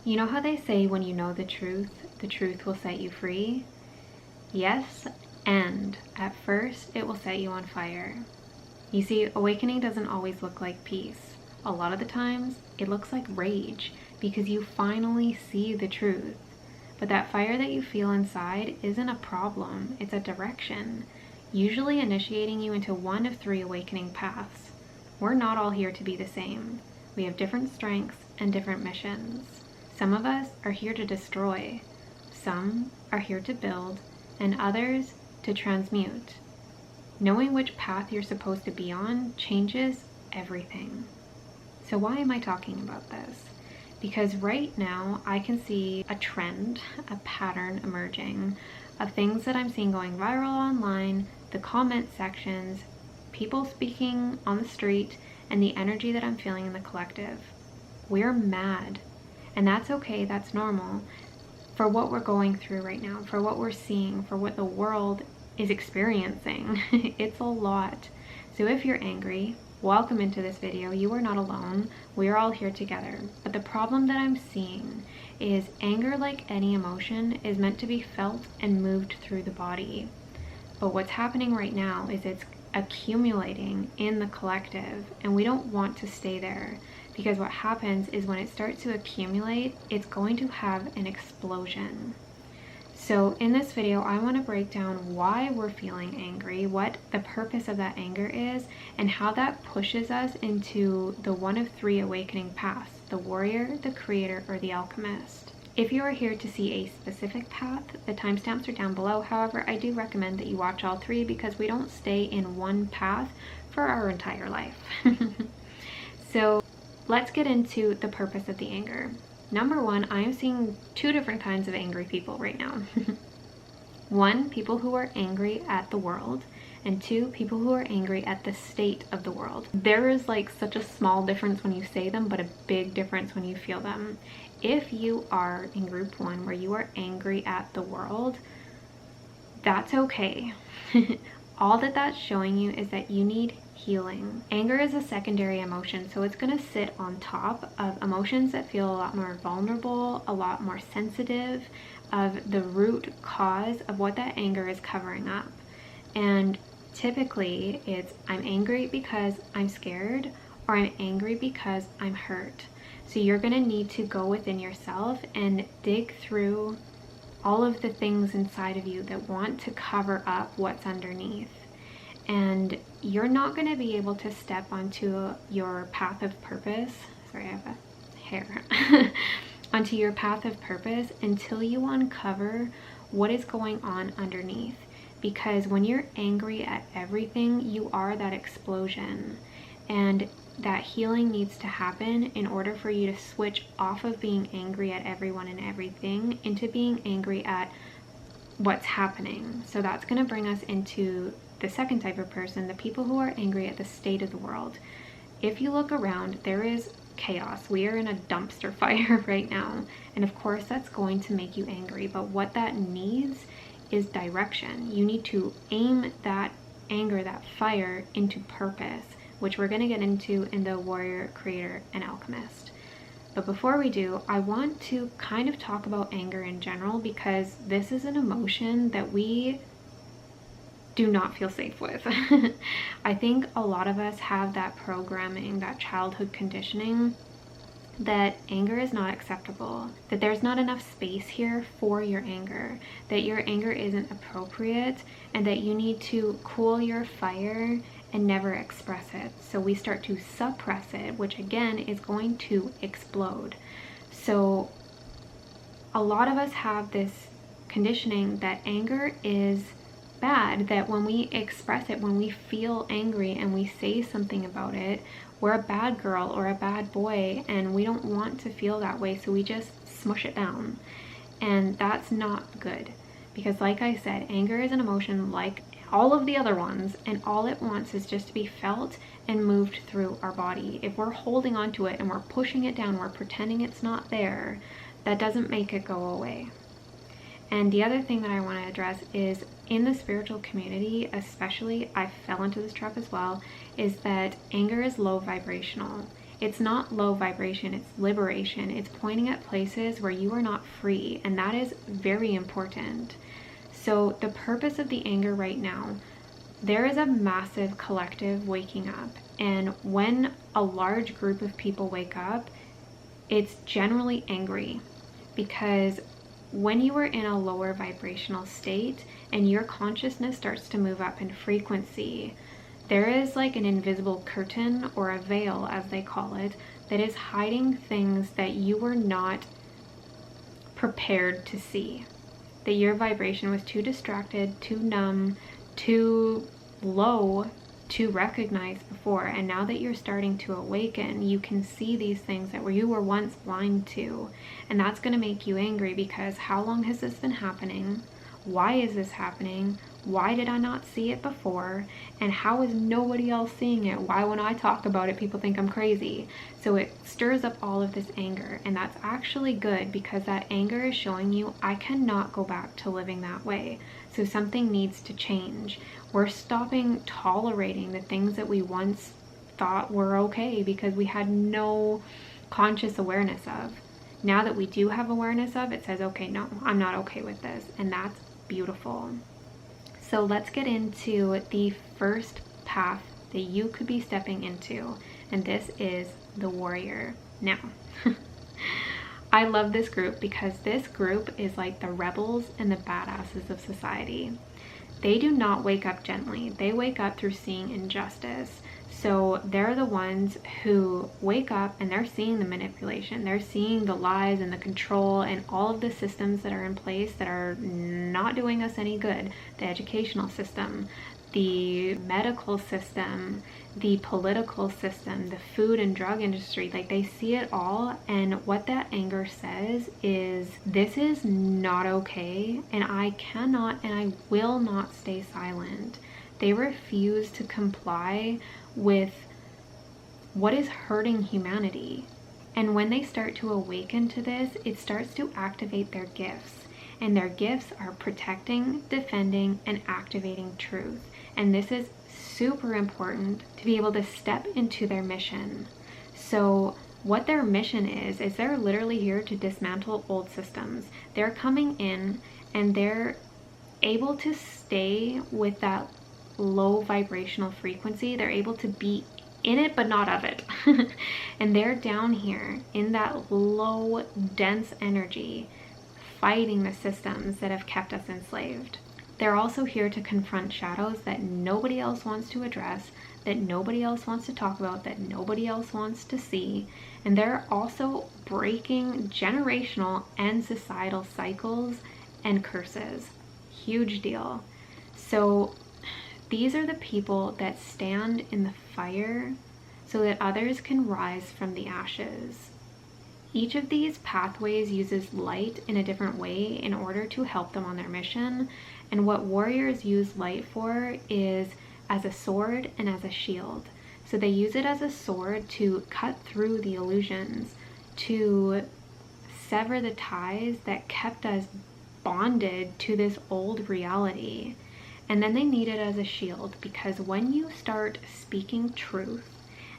You know how they say when you know the truth will set you free? Yes, and at first it will set you on fire. You see, awakening doesn't always look like peace. A lot of the times, it looks like rage because you finally see the truth. But that fire that you feel inside isn't a problem, it's a direction, usually initiating you into one of 3 awakening paths. We're not all here to be the same. We have different strengths and different missions. Some of us are here to destroy, some are here to build, and others to transmute. Knowing which path you're supposed to be on changes everything. So why am I talking about this? Because right now I can see a trend, a pattern emerging of things that I'm seeing going viral online, the comment sections, people speaking on the street, and the energy that I'm feeling in the collective. We're mad, and that's okay, that's normal for what we're going through right now, for what we're seeing, for what the world is experiencing. It's a lot. So if you're angry, welcome into this video. You are not alone. We are all here together. But the problem that I'm seeing is anger, like any emotion, is meant to be felt and moved through the body. But what's happening right now is it's accumulating in the collective, and we don't want to stay there, because what happens is when it starts to accumulate, it's going to have an explosion. So in this video, I want to break down why we're feeling angry, what the purpose of that anger is, and how that pushes us into the one of 3 awakening paths: the warrior, the creator, or the alchemist. If you are here to see a specific path, the timestamps are down below. However, I do recommend that you watch all 3 because we don't stay in one path for our entire life. So let's get into the purpose of the anger. Number 1, I am seeing 2 different kinds of angry people right now. 1, people who are angry at the world, and 2, people who are angry at the state of the world. There is like such a small difference when you say them, but a big difference when you feel them. If you are in group 1 where you are angry at the world, that's okay. All that that's showing you is that you need healing. Anger is a secondary emotion, so it's going to sit on top of emotions that feel a lot more vulnerable, a lot more sensitive of the root cause of what that anger is covering up. And typically it's, I'm angry because I'm scared, or I'm angry because I'm hurt. So you're going to need to go within yourself and dig through all of the things inside of you that want to cover up what's underneath. And you're not going to be able to step onto your path of purpose. Sorry, I have a hair. Onto your path of purpose until you uncover what is going on underneath. Because when you're angry at everything, you are that explosion. And that healing needs to happen in order for you to switch off of being angry at everyone and everything into being angry at what's happening. So that's going to bring us into the second type of person, the people who are angry at the state of the world. If you look around, there is chaos. We are in a dumpster fire right now. And of course, that's going to make you angry. But what that needs is direction. You need to aim that anger, that fire, into purpose, which we're going to get into in the warrior, creator, and alchemist. But before we do, I want to kind of talk about anger in general, because this is an emotion that we do not feel safe with. I think a lot of us have that programming, that childhood conditioning, that anger is not acceptable, that there's not enough space here for your anger, that your anger isn't appropriate, and that you need to cool your fire and never express it. So we start to suppress it, which again is going to explode. So a lot of us have this conditioning that anger is bad, that when we express it, when we feel angry and we say something about it, we're a bad girl or a bad boy, and we don't want to feel that way, so we just smush it down. And that's not good, because like I said, anger is an emotion like all of the other ones, and all it wants is just to be felt and moved through our body. If we're holding on to it and we're pushing it down, we're pretending it's not there, that doesn't make it go away. And the other thing that I want to address is, in the spiritual community especially, I fell into this trap as well, is that anger is low vibrational. It's not low vibration, it's liberation. It's pointing at places where you are not free, and that is very important. So the purpose of the anger right now, there is a massive collective waking up, and when a large group of people wake up, it's generally angry, because when you are in a lower vibrational state and your consciousness starts to move up in frequency, there is like an invisible curtain, or a veil as they call it, that is hiding things that you were not prepared to see. That your vibration was too distracted, too numb, too low to recognize before. And now that you're starting to awaken, you can see these things that you were once blind to. And that's going to make you angry, because how long has this been happening? Why is this happening? Why did I not see it before? And how is nobody else seeing it? Why, when I talk about it, people think I'm crazy? So it stirs up all of this anger, and that's actually good, because that anger is showing you I cannot go back to living that way. So something needs to change. We're stopping tolerating the things that we once thought were okay because we had no conscious awareness of. Now that we do have awareness of, it says, okay, no, I'm not okay with this. And that's beautiful. So let's get into the first path that you could be stepping into, and this is the warrior. Now, I love this group because this group is like the rebels and the badasses of society. They do not wake up gently. They wake up through seeing injustice. So they're the ones who wake up and they're seeing the manipulation. They're seeing the lies and the control and all of the systems that are in place that are not doing us any good. The educational system, the medical system, the political system, the food and drug industry. Like, they see it all, and what that anger says is, this is not okay, and I cannot and I will not stay silent. They refuse to comply with what is hurting humanity. And when they start to awaken to this, it starts to activate their gifts. And their gifts are protecting, defending, and activating truth. And this is super important to be able to step into their mission. So what their mission is they're literally here to dismantle old systems. They're coming in and they're able to stay with that low vibrational frequency. They're able to be in it but not of it. And they're down here in that low, dense energy, fighting the systems that have kept us enslaved. They're also here to confront shadows that nobody else wants to address, that nobody else wants to talk about, that nobody else wants to see. And they're also breaking generational and societal cycles and curses. Huge deal. So these are the people that stand in the fire so that others can rise from the ashes. Each of these pathways uses light in a different way in order to help them on their mission. And what warriors use light for is as a sword and as a shield. So they use it as a sword to cut through the illusions, to sever the ties that kept us bonded to this old reality. And then they need it as a shield, because when you start speaking truth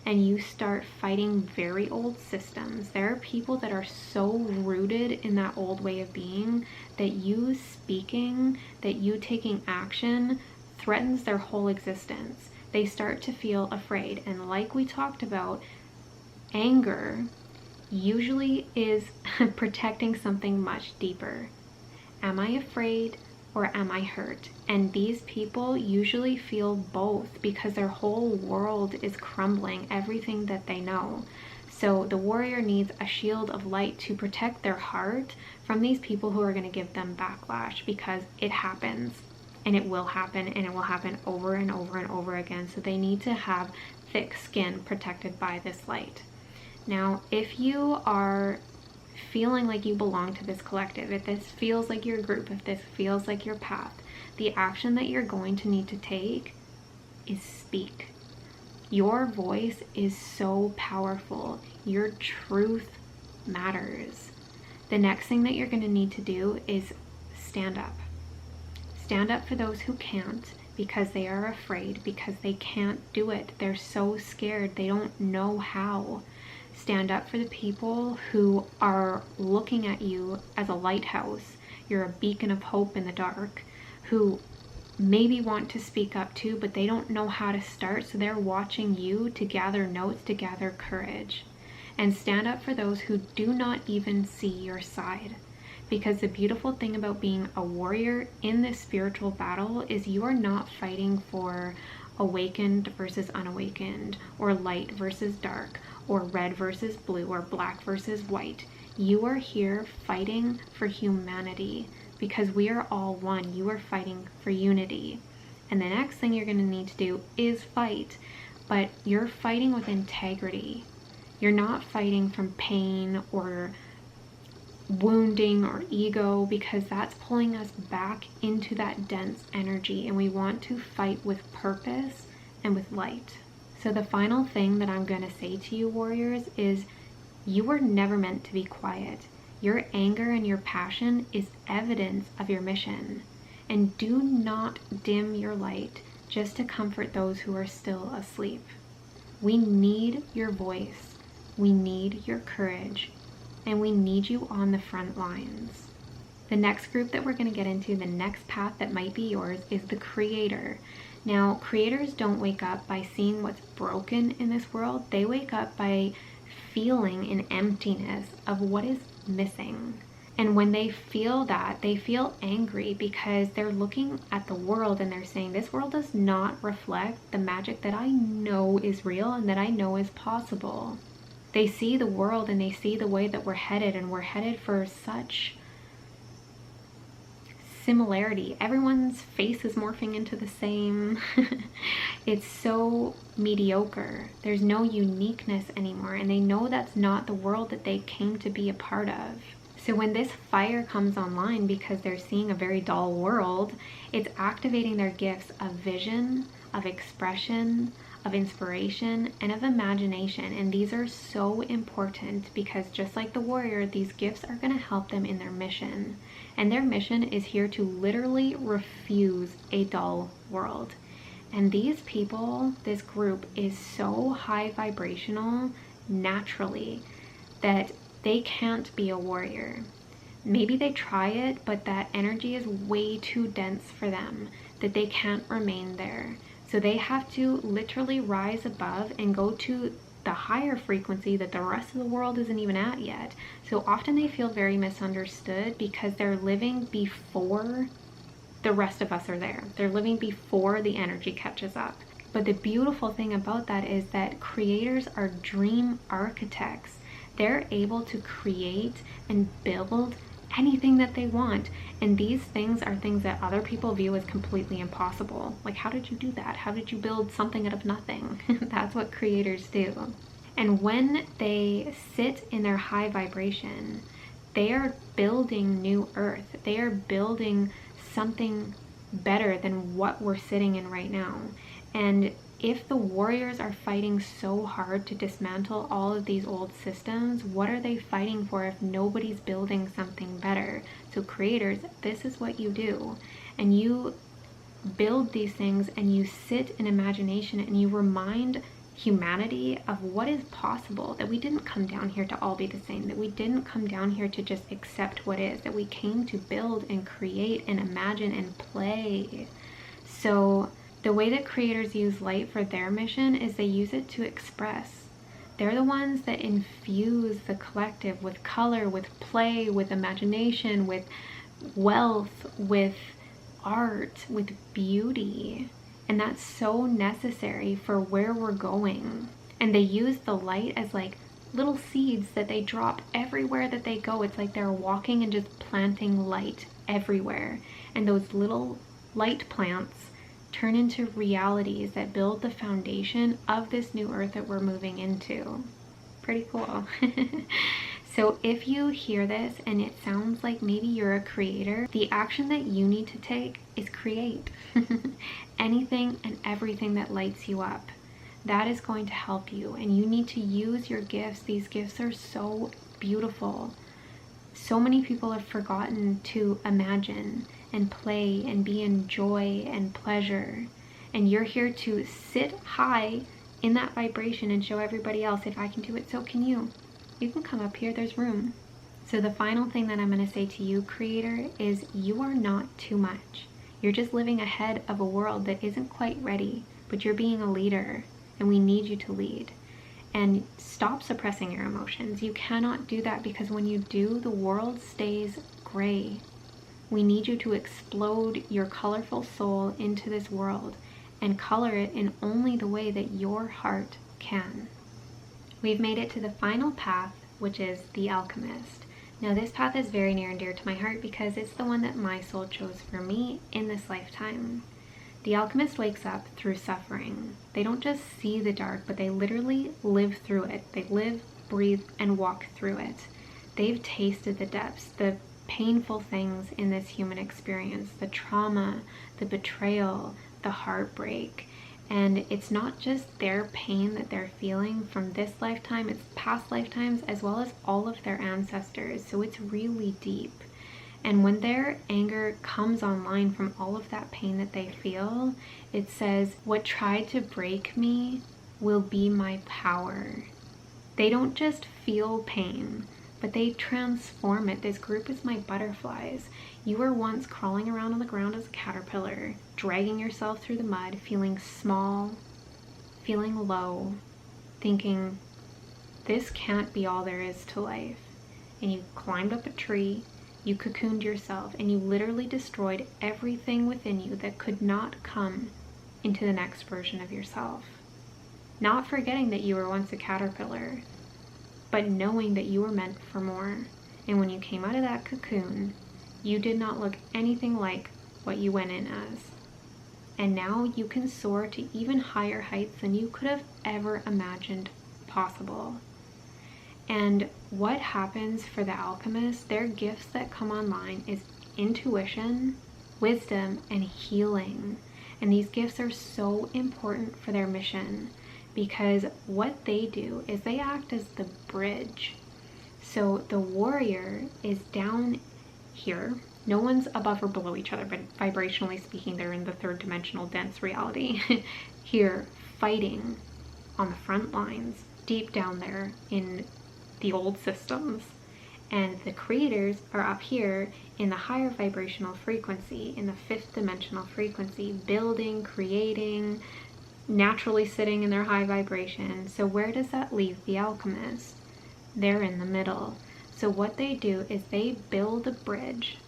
and you start fighting very old systems, there are people that are so rooted in that old way of being that you speaking, that you taking action threatens their whole existence. They start to feel afraid. And like we talked about, anger usually is protecting something much deeper. Am I afraid or am I hurt? And these people usually feel both, because their whole world is crumbling, everything that they know. So the warrior needs a shield of light to protect their heart from these people who are going to give them backlash, because it happens and it will happen, and it will happen over and over and over again. So they need to have thick skin protected by this light. Now, if you are feeling like you belong to this collective, if this feels like your group, if this feels like your path, the action that you're going to need to take is speak. Your voice is so powerful. Your truth matters. The next thing that you're going to need to do is stand up. Stand up for those who can't, because they are afraid, because they can't do it. They're so scared. They don't know how. stand up for the people who are looking at you as a lighthouse. You're a beacon of hope in the dark, who maybe want to speak up too, but they don't know how to start, so they're watching you to gather notes, to gather courage. And stand up for those who do not even see your side. Because the beautiful thing about being a warrior in this spiritual battle is you are not fighting for awakened versus unawakened, or light versus dark, or red versus blue, or black versus white. You are here fighting for humanity, because we are all one. You are fighting for unity. And the next thing you're going to need to do is fight, but you're fighting with integrity. You're not fighting from pain or wounding or ego, because that's pulling us back into that dense energy, and we want to fight with purpose and with light. So the final thing that I'm going to say to you, warriors, is you were never meant to be quiet. Your anger and your passion is evidence of your mission. And do not dim your light just to comfort those who are still asleep. We need your voice. We need your courage. And we need you on the front lines. The next group that we're going to get into, the next path that might be yours, is the creator. Now, creators don't wake up by seeing what's broken in this world. They wake up by feeling an emptiness of what is missing. And when they feel that, they feel angry because they're looking at the world and they're saying, this world does not reflect the magic that I know is real and that I know is possible. They see the world and they see the way that we're headed, and we're headed for such similarity. Everyone's face is morphing into the same. It's so mediocre. There's no uniqueness anymore, and they know that's not the world that they came to be a part of. So when this fire comes online, because they're seeing a very dull world, it's activating their gifts of vision, of expression, of inspiration, and of imagination. And these are so important because just like the warrior, these gifts are going to help them in their mission. And their mission is here to literally refuse a dull world. And these people, this group, is so high vibrational naturally that they can't be a warrior. Maybe they try it, but that energy is way too dense for them, that they can't remain there. So they have to literally rise above and go to the higher frequency that the rest of the world isn't even at yet. So often they feel very misunderstood because they're living before the rest of us are there. They're living before the energy catches up. But the beautiful thing about that is that creators are dream architects. They're able to create and build anything that they want. And these things are things that other people view as completely impossible. Like, how did you do that? How did you build something out of nothing? That's what creators do. And when they sit in their high vibration, they are building new earth. They are building something better than what we're sitting in right now. And if the warriors are fighting so hard to dismantle all of these old systems, what are they fighting for if nobody's building something better? So creators, this is what you do. And you build these things and you sit in imagination and you remind humanity of what is possible, that we didn't come down here to all be the same, that we didn't come down here to just accept what is, that we came to build and create and imagine and play. So the way that creators use light for their mission is they use it to express. They're the ones that infuse the collective with color, with play, with imagination, with wealth, with art, with beauty. And that's so necessary for where we're going. And they use the light as like little seeds that they drop everywhere that they go. It's like they're walking and just planting light everywhere. And those little light plants turn into realities that build the foundation of this new earth that we're moving into. Pretty cool. So if you hear this and it sounds like maybe you're a creator, the action that you need to take is create. Anything and everything that lights you up. That is going to help you, and you need to use your gifts. These gifts are so beautiful. So many people have forgotten to imagine and play and be in joy and pleasure. And you're here to sit high in that vibration and show everybody else, if I can do it, so can you. You can come up here, there's room. So the final thing that I'm going to say to you, creator, is you are not too much. You're just living ahead of a world that isn't quite ready, but you're being a leader, and we need you to lead. And stop suppressing your emotions. You cannot do that, because when you do, the world stays gray. We need you to explode your colorful soul into this world and color it in only the way that your heart can. We've made it to the final path, which is the Alchemist. Now this path is very near and dear to my heart because it's the one that my soul chose for me in this lifetime. The Alchemist wakes up through suffering. They don't just see the dark, but they literally live through it. They live, breathe, and walk through it. They've tasted the depths, the painful things in this human experience, the trauma, the betrayal, the heartbreak. And it's not just their pain that they're feeling from this lifetime, it's past lifetimes as well as all of their ancestors. So it's really deep. And when their anger comes online from all of that pain that they feel, it says, what tried to break me will be my power. They don't just feel pain, but they transform it. This group is my butterflies. You were once crawling around on the ground as a caterpillar, dragging yourself through the mud, feeling small, feeling low, thinking, this can't be all there is to life. And you climbed up a tree, you cocooned yourself, and you literally destroyed everything within you that could not come into the next version of yourself. Not forgetting that you were once a caterpillar, but knowing that you were meant for more. And when you came out of that cocoon, you did not look anything like what you went in as. And now you can soar to even higher heights than you could have ever imagined possible. And what happens for the Alchemist, their gifts that come online is intuition, wisdom, and healing. And these gifts are so important for their mission, because what they do is they act as the bridge. So the warrior is down here. No one's above or below each other, but vibrationally speaking, they're in the third dimensional dense reality. Here, fighting on the front lines, deep down there in the old systems. And the creators are up here in the higher vibrational frequency, in the fifth dimensional frequency, building, creating, naturally sitting in their high vibration. So where does that leave the Alchemist? They're in the middle. So what they do is they build a bridge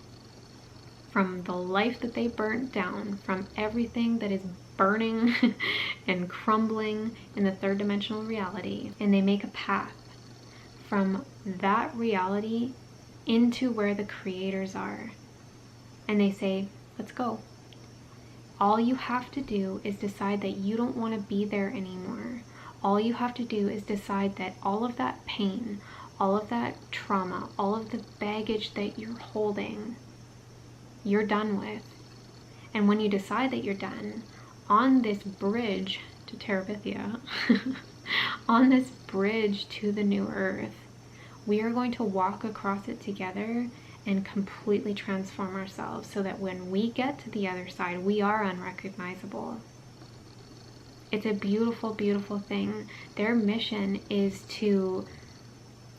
from the life that they burnt down, from everything that is burning and crumbling in the third dimensional reality, and they make a path from that reality into where the creators are. And they say, let's go. All you have to do is decide that you don't want to be there anymore. All you have to do is decide that all of that pain, all of that trauma, all of the baggage that you're holding, you're done with. And when you decide that you're done, on this bridge to Terabithia, on this bridge to the new earth, we are going to walk across it together and completely transform ourselves so that when we get to the other side, we are unrecognizable. It's a beautiful, beautiful thing. Their mission is to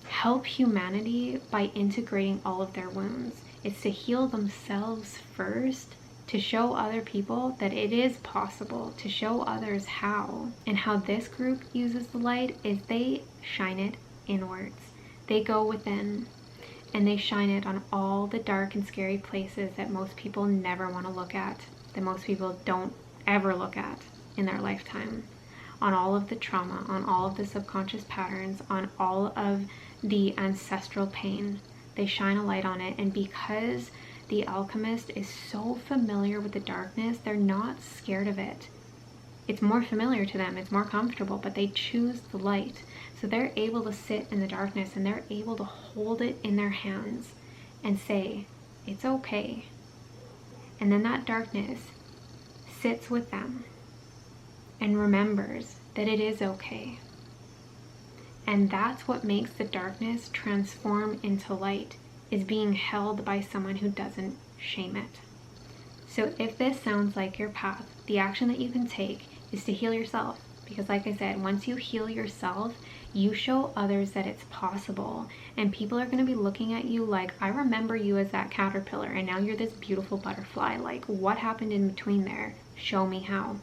help humanity by integrating all of their wounds. It's to heal themselves first, to show other people that it is possible, to show others how. And how this group uses the light is they shine it inwards. They go within and they shine it on all the dark and scary places that most people never want to look at, that most people don't ever look at in their lifetime. On all of the trauma, on all of the subconscious patterns, on all of the ancestral pain. They shine a light on it, and because the Alchemist is so familiar with the darkness, they're not scared of it. It's more familiar to them, it's more comfortable, but they choose the light. So they're able to sit in the darkness and they're able to hold it in their hands and say, it's okay. And then that darkness sits with them and remembers that it is okay. And that's what makes the darkness transform into light, is being held by someone who doesn't shame it. So if this sounds like your path, the action that you can take is to heal yourself, Because like I said, once you heal yourself, you show others that it's possible. And people are going to be looking at you like, I remember you as that caterpillar and now you're this beautiful butterfly. Like, what happened in between there? Show me how.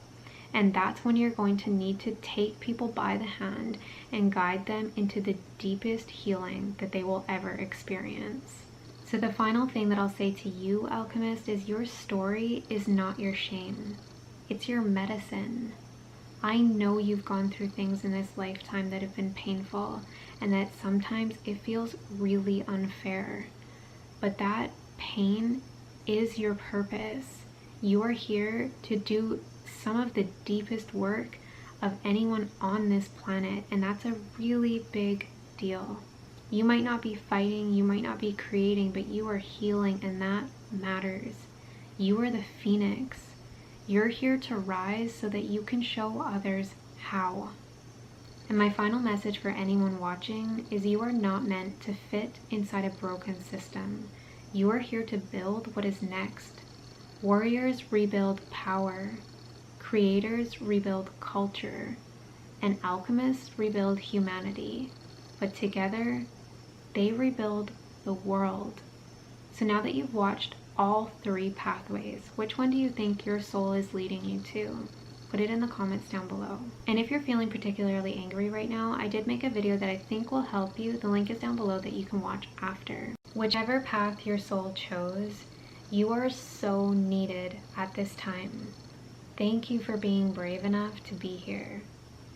And that's when you're going to need to take people by the hand and guide them into the deepest healing that they will ever experience. So the final thing that I'll say to you, Alchemist, is your story is not your shame. It's your medicine. I know you've gone through things in this lifetime that have been painful and that sometimes it feels really unfair. But that pain is your purpose. You are here to do some of the deepest work of anyone on this planet, and that's a really big deal. You might not be fighting, you might not be creating, but you are healing, and that matters. You are the phoenix. You're here to rise so that you can show others how. And my final message for anyone watching is you are not meant to fit inside a broken system. You are here to build what is next. Warriors rebuild power. Creators rebuild culture. And alchemists rebuild humanity. But together, they rebuild the world. So now that you've watched all 3 pathways, which one do you think your soul is leading you to? Put it in the comments down below. And if you're feeling particularly angry right now, I did make a video that I think will help you. The link is down below that you can watch after. Whichever path your soul chose, you are so needed at this time. Thank you for being brave enough to be here.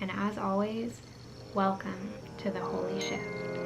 And as always, welcome to the Holy Shift.